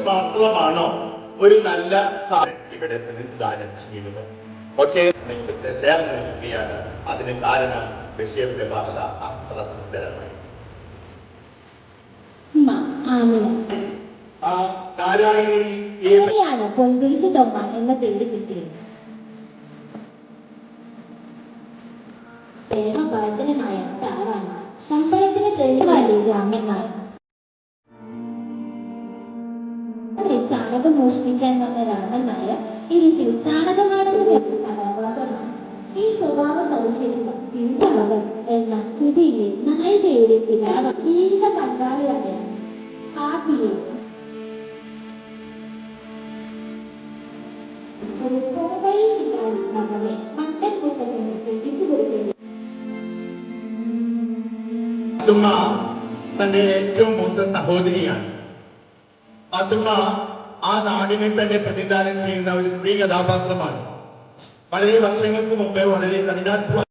മാത്രമാണോ ഒരു നല്ല ഇവിടെ പ്രതിദാനം ചെയ്യുന്നത്? ഒക്കെ ചേർന്ന് നിൽക്കുകയാണ്. അതിന് കാരണം ബഷീറിന്റെ ഭാഷ അത്ര സുന്ദരമായി. നാരായണി പൊൻകുരിശ് തൊമ്മ എന്ന പേര് കിട്ടിയത്. പ്രേമഭാജനമായ സാറാണ്. ശമ്പളത്തിന് തെളിവാലി രാമൻ നായർ. ചാണകം മോഷ്ടിക്കാൻ വന്ന രാമൻ നായർ ഇരുട്ടിൽ ചാണകമാണെന്ന് കരുതി കഥാപാത്രമാണ്. ഈ സ്വഭാവ സവിശേഷത മകൾ എന്ന കൃതിയിലെ നായികയുടെ പിതാവ് ജീവിത പങ്കാളിയായ ആദിയെ ഒരു കോവയിലില്ലാതെ മകളെ മണ്ടൻ കുട്ടത്തിന് കെട്ടിച്ചു കൊടുക്കേണ്ടി. തന്റെ ഏറ്റവും മൂത്ത സഹോദരിയാണ്. അതുമ്മ ആ നാടിനെ തന്നെ പ്രതിദാനം ചെയ്യുന്ന ഒരു സ്ത്രീ കഥാപാത്രമാണ്. വളരെ വർഷങ്ങൾക്ക് മുമ്പേ വളരെ കഠിനാധ്വാനം